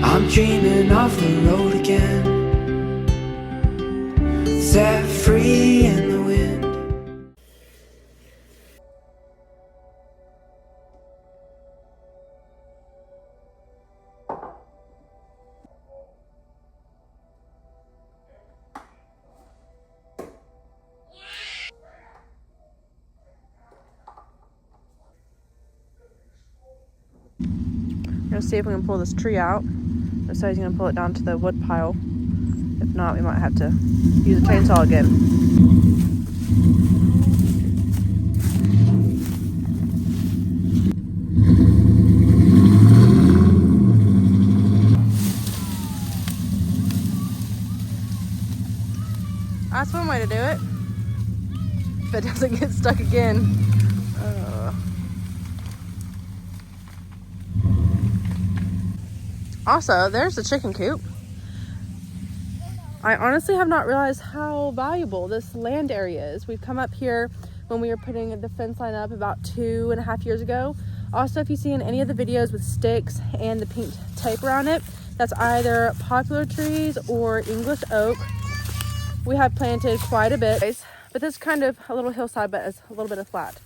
I'm dreaming of the road again, set free in the wind. We're gonna see if we can pull this tree out. So he's gonna pull it down to the wood pile. If not, we might have to use a chainsaw again. That's one way to do it. If it doesn't get stuck again. Also, there's the chicken coop. I honestly have not realized how valuable this land area is. We've come up here when we were putting the fence line up about 2.5 years ago. Also, if you see in any of the videos with sticks and the pink tape around it, that's either poplar trees or English oak. We have planted quite a bit, but this is kind of a little hillside, but it's a little bit of flat.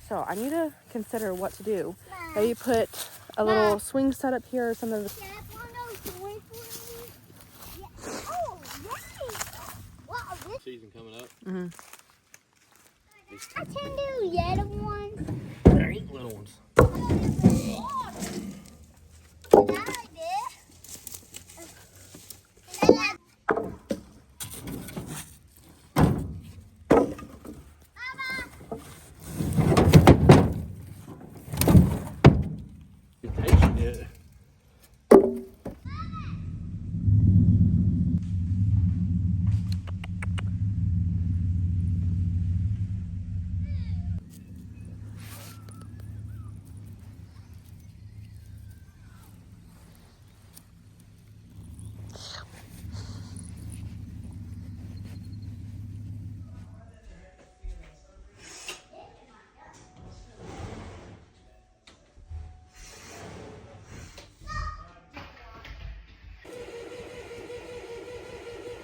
So I need to consider what to do. Maybe put a little swing set up here or something. Season coming up. Mm-hmm. I can do yellow ones. There ain't little ones.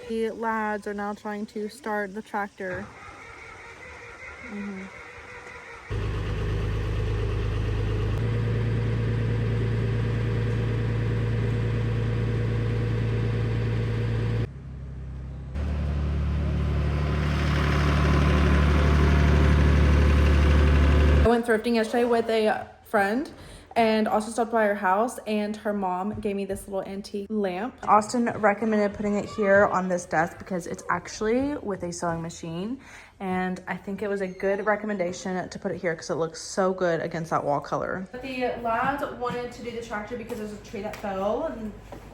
The lads are now trying to start the tractor. I went thrifting yesterday with a friend and also stopped by her house, and her mom gave me this little antique lamp. Austin recommended putting it here on this desk because it's actually with a sewing machine, and I think it was a good recommendation to put it here because it looks so good against that wall color. The lads wanted to do the tractor because there's a tree that fell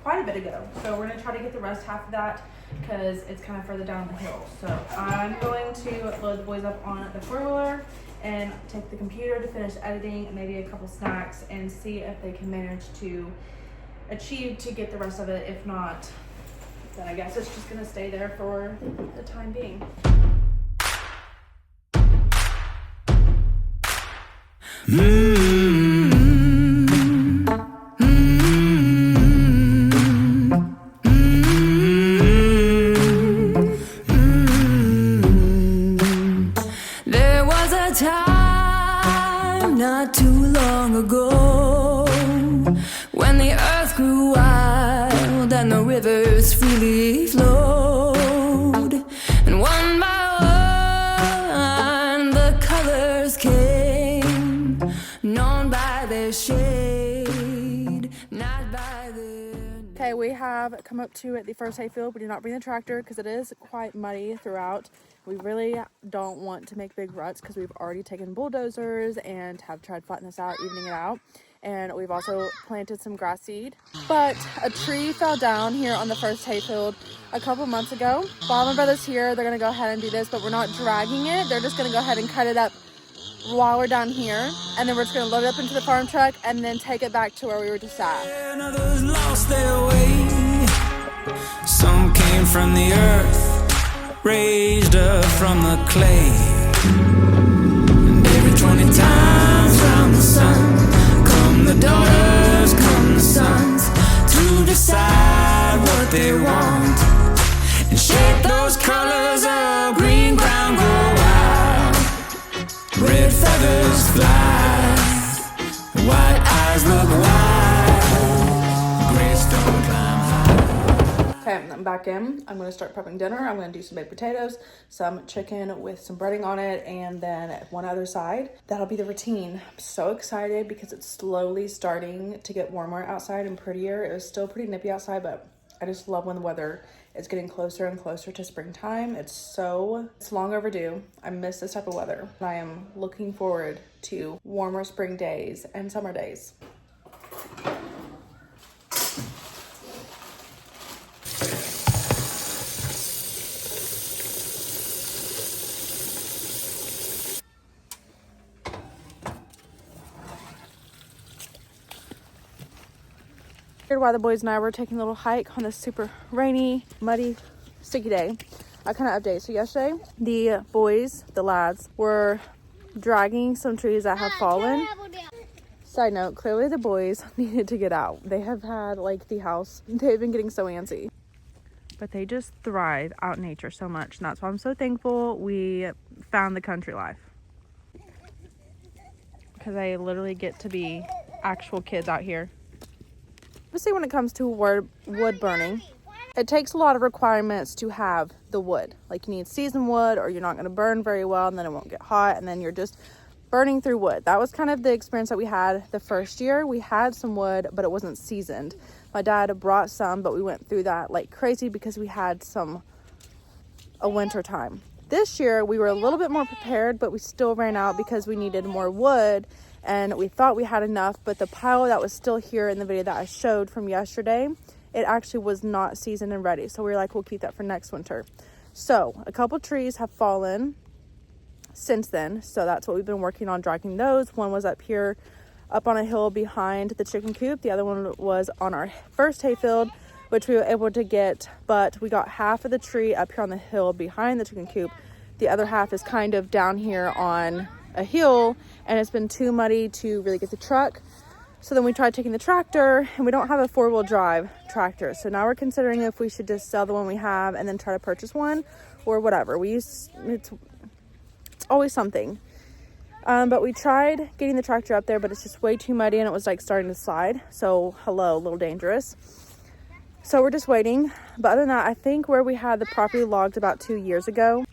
quite a bit ago, so we're gonna try to get the rest half of that because it's kind of further down the hill. So I'm going to load the boys up on the four-wheeler and take the computer to finish editing and maybe a couple snacks and see if they can manage to achieve to get the rest of it. If not, then I guess it's just gonna stay there for the time being. There was a time not too long ago when the earth grew wild and the rivers freely flowed, and one by one the colors came, known by their shade, not by their... Okay, we have come up to the first hayfield. We did not bring the tractor because it is quite muddy throughout. We really don't want to make big ruts because we've already taken bulldozers and have tried flattening this out, evening it out. And we've also planted some grass seed. But a tree fell down here on the first hayfield a couple months ago. Bob and Brothers here, they're gonna go ahead and do this, but we're not dragging it. They're just gonna go ahead and cut it up while we're down here. And then we're just gonna load it up into the farm truck and then take it back to where we were just at. And others lost their way. Some came from the earth, raised up from the clay, and every 20 times round the sun come the daughters, come the sons, to to decide what they want and shake those colors of green ground go wild. Red feathers fly, white eyes look wild, gray stone climb high. Okay, I'm back in. I'm gonna start prepping dinner. I'm gonna do some baked potatoes, some chicken with some breading on it, and then one other side. That'll be the routine. I'm so excited because it's slowly starting to get warmer outside and prettier. It was still pretty nippy outside, but I just love when the weather is getting closer and closer to springtime. It's long overdue. I miss this type of weather. I am looking forward to warmer spring days and summer days. Why the boys and I were taking a little hike on this super rainy, muddy, sticky day. I kind of update. So yesterday, the boys, the lads, were dragging some trees that have fallen. Side note, clearly the boys needed to get out. They have had like the house. They've been getting so antsy. But they just thrive out in nature so much. And that's why I'm so thankful we found the country life. Because they literally get to be actual kids out here. Obviously, when it comes to wood burning, it takes a lot of requirements to have the wood. Like you need seasoned wood or you're not going to burn very well and then it won't get hot and then you're just burning through wood. That was kind of the experience that we had the first year. We had some wood, but it wasn't seasoned. My dad brought some, but we went through that like crazy because we had a winter time. This year, we were a little bit more prepared, but we still ran out because we needed more wood. And we thought we had enough, but the pile that was still here in the video that I showed from yesterday, it actually was not seasoned and ready. So we were like, we'll keep that for next winter. So a couple trees have fallen since then. So that's what we've been working on, dragging those. One was up here, up on a hill behind the chicken coop. The other one was on our first hayfield, which we were able to get, but we got half of the tree up here on the hill behind the chicken coop. The other half is kind of down here on a hill, and it's been too muddy to really get the truck. So then we tried taking the tractor, and we don't have a 4-wheel drive tractor. So now we're considering if we should just sell the one we have and then try to purchase one or whatever. It's always something. But we tried getting the tractor up there, but it's just way too muddy and it was like starting to slide. So hello, a little dangerous. So we're just waiting. But other than that, I think where we had the property logged about 2 years ago,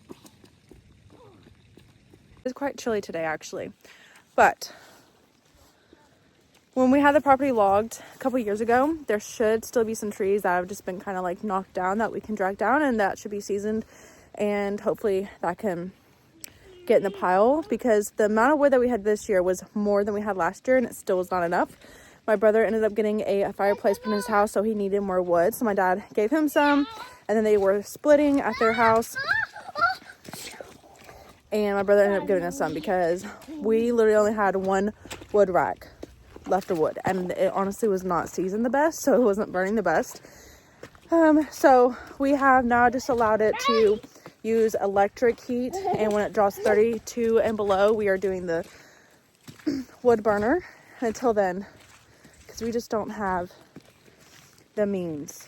it's quite chilly today actually, but when we had the property logged a couple years ago, there should still be some trees that have just been kind of like knocked down that we can drag down, and that should be seasoned, and hopefully that can get in the pile because the amount of wood that we had this year was more than we had last year and it still was not enough. My brother ended up getting a fireplace put in his house, so he needed more wood, so my dad gave him some, and then they were splitting at their house. And my brother ended up giving us some because we literally only had one wood rack left of wood. And it honestly was not seasoned the best, so it wasn't burning the best. So we have now just allowed it to use electric heat. And when it draws 32 and below, we are doing the wood burner. Until then, because we just don't have the means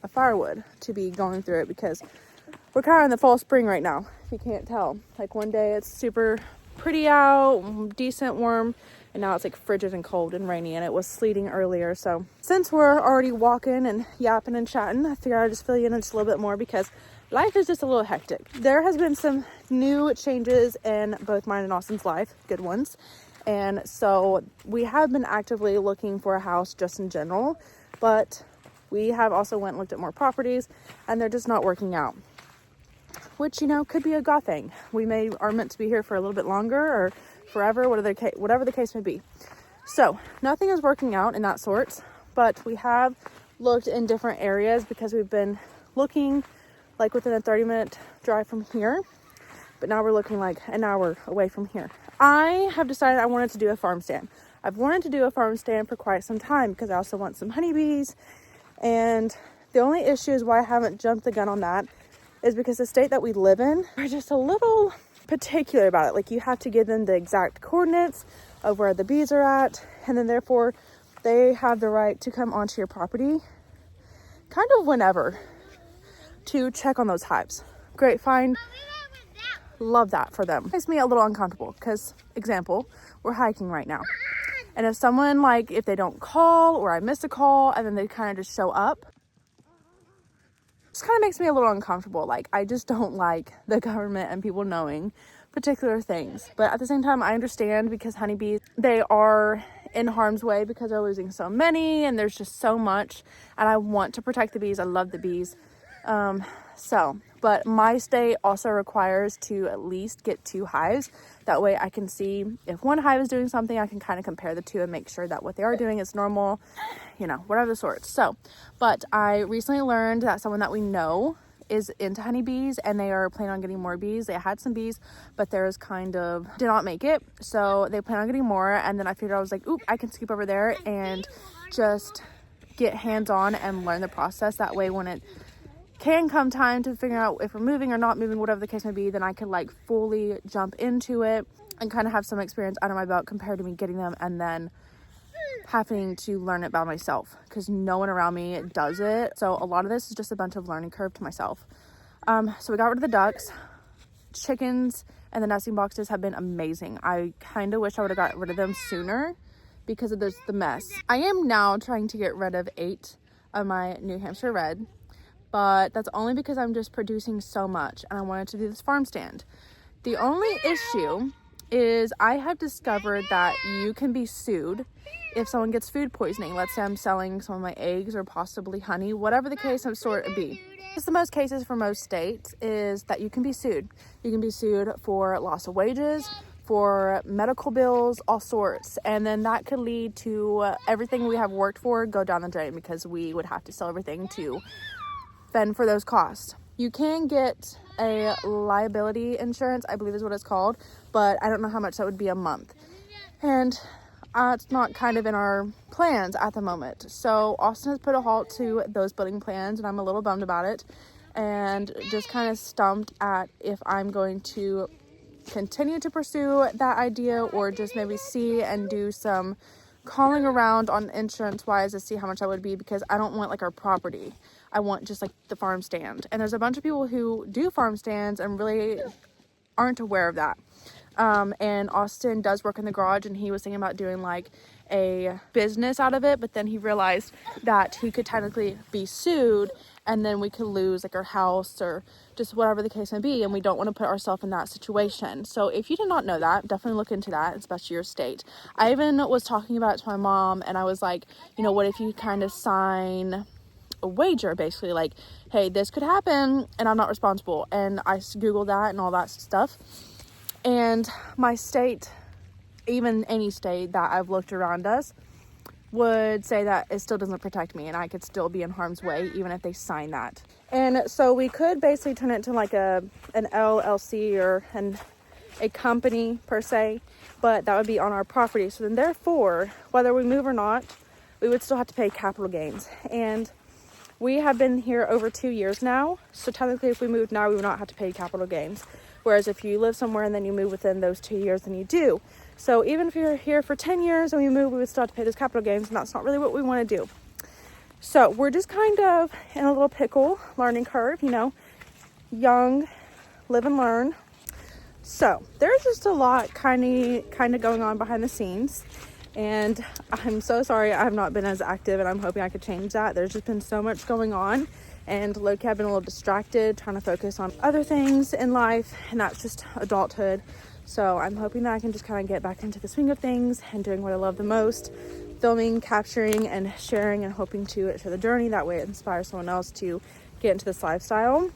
of firewood to be going through it because we're kind of in the fall spring right now, if you can't tell. Like one day it's super pretty out, decent warm, and now it's like frigid and cold and rainy, and it was sleeting earlier. So since we're already walking and yapping and chatting, I figured I'd just fill you in just a little bit more because life is just a little hectic. There has been some new changes in both mine and Austin's life, good ones. And so we have been actively looking for a house just in general, but we have also went and looked at more properties and they're just not working out. Which, you know, could be a God thing. We are meant to be here for a little bit longer or forever, whatever the case may be. So nothing is working out in that sorts, but we have looked in different areas because we've been looking like within a 30-minute drive from here, but now we're looking like an hour away from here. I have decided I wanted to do a farm stand. I've wanted to do a farm stand for quite some time because I also want some honeybees, and the only issue is why I haven't jumped the gun on that is because the state that we live in, we're just a little particular about it. Like you have to give them the exact coordinates of where the bees are at, and then therefore they have the right to come onto your property kind of whenever to check on those hives. Great find. Love that for them. Makes me a little uncomfortable because, example, we're hiking right now. And if someone, like, if they don't call or I miss a call and then they kind of just show up, just kind of makes me a little uncomfortable. Like, I just don't like the government and people knowing particular things. But at the same time, I understand because honeybees, they are in harm's way because they're losing so many and there's just so much. And I want to protect the bees. I love the bees. But my state also requires to at least get 2 hives. That way I can see if one hive is doing something, I can kind of compare the 2 and make sure that what they are doing is normal, you know, whatever the sorts. So, but I recently learned that someone that we know is into honeybees and they are planning on getting more bees. They had some bees, but theirs kind of did not make it. So they plan on getting more. And then I figured, I was like, oop, I can scoop over there and just get hands-on and learn the process. That way when it can come time to figure out if we're moving or not moving, whatever the case may be, then I could like fully jump into it and kind of have some experience under my belt compared to me getting them and then having to learn it by myself because no one around me does it. So a lot of this is just a bunch of learning curve to myself. So we got rid of the ducks. Chickens and the nesting boxes have been amazing. I kind of wish I would have got rid of them sooner because of the mess. I am now trying to get rid of 8 of my New Hampshire red, but that's only because I'm just producing so much and I wanted to do this farm stand. The only issue is I have discovered that you can be sued if someone gets food poisoning. Let's say I'm selling some of my eggs or possibly honey, whatever the case of sort it be. It's the most cases for most states is that you can be sued. You can be sued for loss of wages, for medical bills, all sorts. And then that could lead to everything we have worked for go down the drain because we would have to sell everything to fend for those costs. You can get a liability insurance, I believe is what it's called, but I don't know how much that would be a month. And it's not kind of in our plans at the moment. So Austin has put a halt to those building plans and I'm a little bummed about it and just kind of stumped at if I'm going to continue to pursue that idea or just maybe see and do some calling around on insurance wise to see how much that would be because I don't want like our property. I want just like the farm stand. And there's a bunch of people who do farm stands and really aren't aware of that. And Austin does work in the garage and he was thinking about doing like a business out of it, but then he realized that he could technically be sued and then we could lose like our house or just whatever the case may be, and we don't want to put ourselves in that situation. So if you did not know that, definitely look into that, especially your state. I even was talking about it to my mom and I was like, you know, what if you kind of sign a wager, basically like, hey, this could happen and I'm not responsible. And I googled that and all that stuff, and my state, even any state that I've looked around us, would say that it still doesn't protect me and I could still be in harm's way even if they sign that. And so we could basically turn it to like an LLC or a company per se, but that would be on our property. So then therefore, whether we move or not, we would still have to pay capital gains. And we have been here over 2 years now. So technically if we moved now, we would not have to pay capital gains. Whereas if you live somewhere and then you move within those 2 years, then you do. So even if you're here for 10 years and we move, we would still have to pay those capital gains, and that's not really what we want to do. So we're just kind of in a little pickle, learning curve, you know, young, live and learn. So there's just a lot kind of going on behind the scenes. And I'm so sorry I have not been as active, and I'm hoping I could change that. There's just been so much going on. And low-key I've been a little distracted trying to focus on other things in life, and that's just adulthood. So I'm hoping that I can just kind of get back into the swing of things and doing what I love the most, filming, capturing, and sharing, and hoping to share the journey. That way it inspires someone else to get into this lifestyle.